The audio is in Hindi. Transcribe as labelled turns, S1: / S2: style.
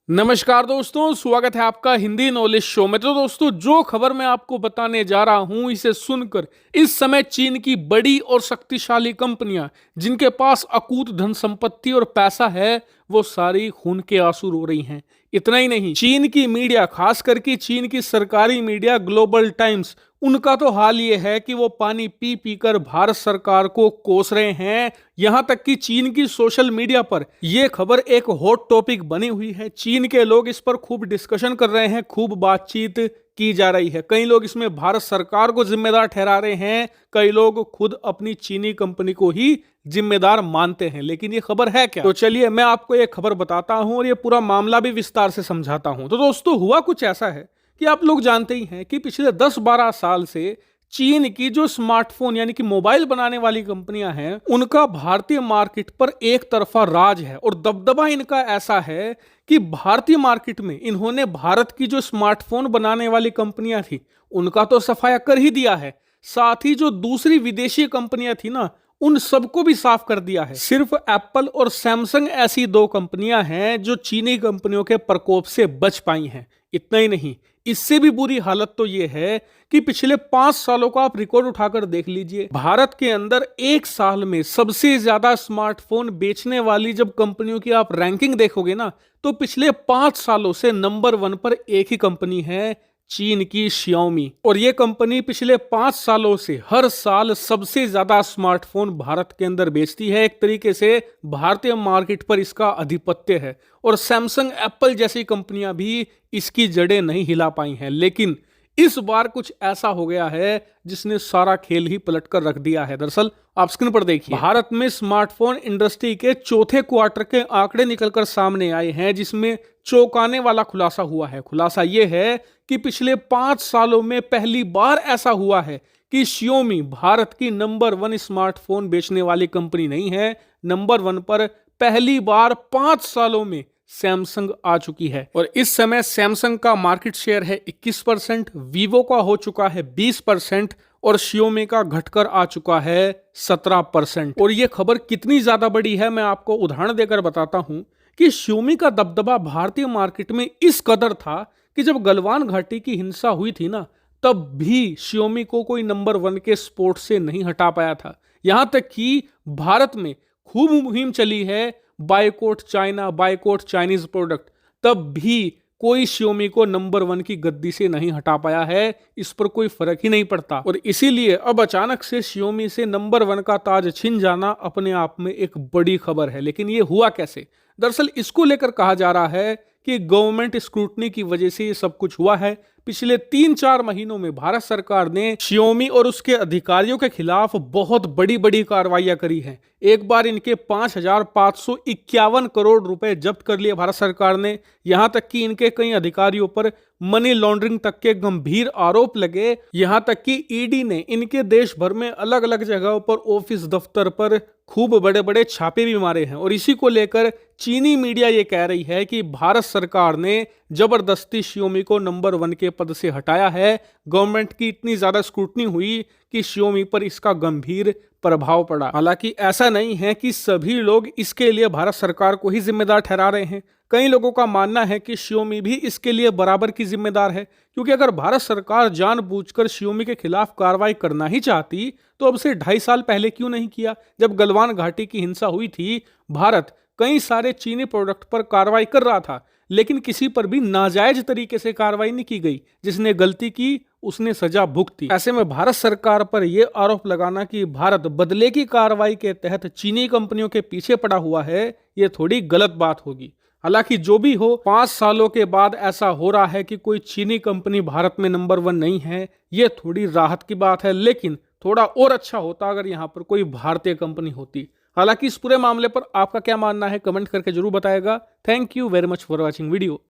S1: नमस्कार दोस्तों, स्वागत है आपका हिंदी नॉलेज शो में। तो दोस्तों, जो खबर मैं आपको बताने जा रहा हूं, इसे सुनकर इस समय चीन की बड़ी और शक्तिशाली कंपनियां जिनके पास अकूत धन संपत्ति और पैसा है, वो सारी खून के आंसू रो रही हैं। इतना ही नहीं, चीन की मीडिया, खास करके चीन की सरकारी मीडिया ग्लोबल टाइम्स, उनका तो हाल ये है कि वो पानी पी पी कर भारत सरकार को कोस रहे हैं। यहां तक कि चीन की सोशल मीडिया पर यह खबर एक हॉट टॉपिक बनी हुई है। चीन के लोग इस पर खूब डिस्कशन कर रहे हैं, खूब बातचीत की जा रही है। कई लोग इसमें भारत सरकार को जिम्मेदार ठहरा रहे हैं, कई लोग खुद अपनी चीनी कंपनी को ही जिम्मेदार मानते हैं। लेकिन ये खबर है क्या? तो चलिए मैं आपको एक खबर बताता हूं और ये पूरा मामला भी विस्तार से समझाता हूं। तो दोस्तों, हुआ कुछ ऐसा है कि आप लोग जानते ही हैं कि पिछले 10-12 साल से चीन की जो स्मार्टफोन यानी कि मोबाइल बनाने वाली कंपनियां हैं, उनका भारतीय मार्केट पर एक तरफा राज है। और दबदबा इनका ऐसा है कि भारतीय मार्केट में इन्होंने भारत की जो स्मार्टफोन बनाने वाली कंपनियां थी, उनका तो सफाया कर ही दिया है, साथ ही जो दूसरी विदेशी कंपनियां थी ना, उन सबको भी साफ कर दिया है। सिर्फ एप्पल और सैमसंग ऐसी दो कंपनियां हैं जो चीनी कंपनियों के प्रकोप से बच पाई हैं। इतना ही नहीं, इससे भी बुरी हालत तो यह है कि पिछले 5 सालों का आप रिकॉर्ड उठाकर देख लीजिए। भारत के अंदर एक साल में सबसे ज्यादा स्मार्टफोन बेचने वाली जब कंपनियों की आप रैंकिंग देखोगे ना, तो पिछले 5 सालों से नंबर 1 पर एक ही कंपनी है, चीन की Xiaomi। और यह कंपनी पिछले 5 सालों से हर साल सबसे ज्यादा स्मार्टफोन भारत के अंदर बेचती है। एक तरीके से भारतीय मार्केट पर इसका आधिपत्य है। और सैमसंग, एप्पल जैसी कंपनियां भी इसकी जड़ें नहीं हिला पाई हैं। लेकिन इस बार कुछ ऐसा हो गया है जिसने सारा खेल ही पलट कर रख दिया है। दरअसल आप स्क्रीन पर देखिए, भारत में स्मार्टफोन इंडस्ट्री के चौथे क्वार्टर के आंकड़े निकलकर सामने आए हैं, जिसमें चौंकाने वाला खुलासा हुआ है। खुलासा यह है कि पिछले 5 सालों में पहली बार ऐसा हुआ है कि Xiaomi भारत की नंबर 1 स्मार्टफोन बेचने वाली कंपनी नहीं है। नंबर 1 पर पहली बार 5 सालों में सैमसंग आ चुकी है। और इस समय सैमसंग का मार्केट शेयर है 21%, वीवो का हो चुका है 20% और Xiaomi का घटकर आ चुका है 17%। और यह खबर कितनी ज्यादा बड़ी है, मैं आपको उदाहरण देकर बताता हूं कि Xiaomi का दबदबा भारतीय मार्केट में इस कदर था कि जब गलवान घाटी की हिंसा हुई थी ना, तब भी Xiaomi को कोई नंबर 1 के स्पोर्ट से नहीं हटा पाया था। यहां तक कि भारत में खूब मुहिम चली है, boycott China, boycott Chinese product, तब भी कोई Xiaomi को नंबर 1 की गद्दी से नहीं हटा पाया है। इस पर कोई फर्क ही नहीं पड़ता। और इसीलिए अब अचानक से Xiaomi से नंबर 1 का ताज छिन जाना अपने आप में एक बड़ी खबर है। लेकिन ये हुआ कैसे? दरअसल इसको लेकर कहा जा रहा है कि गवर्नमेंट स्क्रूटनी की वजह से ये सब कुछ हुआ है। पिछले 3-4 महीनों में भारत सरकार ने Xiaomi और उसके अधिकारियों के खिलाफ बहुत बड़ी बड़ी कार्रवाइयां करी हैं। एक बार इनके 5,551 करोड़ रुपए जब्त कर लिए भारत सरकार ने। यहां तक कि इनके कई अधिकारियों पर मनी लॉन्ड्रिंग तक के गंभीर आरोप लगे। यहां तक कि ईडी ने इनके देश भर में अलग अलग जगहों पर, ऑफिस दफ्तर पर खूब बड़े बड़े छापे भी मारे हैं। और इसी को लेकर चीनी मीडिया ये कह रही है कि भारत सरकार ने जबरदस्ती Xiaomi को नंबर 1 के पद से हटाया है। गवर्नमेंट की इतनी ज्यादा स्क्रूटनी हुई कि Xiaomi पर इसका गंभीर प्रभाव पड़ा। हालांकि ऐसा नहीं है कि सभी लोग इसके लिए भारत सरकार को ही जिम्मेदार ठहरा रहे हैं। कई लोगों का मानना है कि Xiaomi भी इसके लिए बराबर की जिम्मेदार है, क्योंकि अगर भारत सरकार जानबूझकर Xiaomi के खिलाफ कार्रवाई करना ही चाहती तो अब से 2.5 साल पहले क्यों नहीं किया? जब गलवान घाटी की हिंसा हुई थी, भारत कई सारे चीनी प्रोडक्ट पर कार्रवाई कर रहा था, लेकिन किसी पर भी नाजायज तरीके से कार्रवाई नहीं की गई। जिसने गलती की उसने सजा भुगती। ऐसे में भारत सरकार पर यह आरोप लगाना कि भारत बदले की कार्रवाई के तहत चीनी कंपनियों के पीछे पड़ा हुआ है, यह थोड़ी गलत बात होगी। हालांकि जो भी हो, 5 सालों के बाद ऐसा हो रहा है कि कोई चीनी कंपनी भारत में नंबर 1 नहीं है, यह थोड़ी राहत की बात है। लेकिन थोड़ा और अच्छा होता अगर यहां पर कोई भारतीय कंपनी होती। हालांकि इस पूरे मामले पर आपका क्या मानना है, कमेंट करके जरूर बताएगा। Thank you very much for watching video.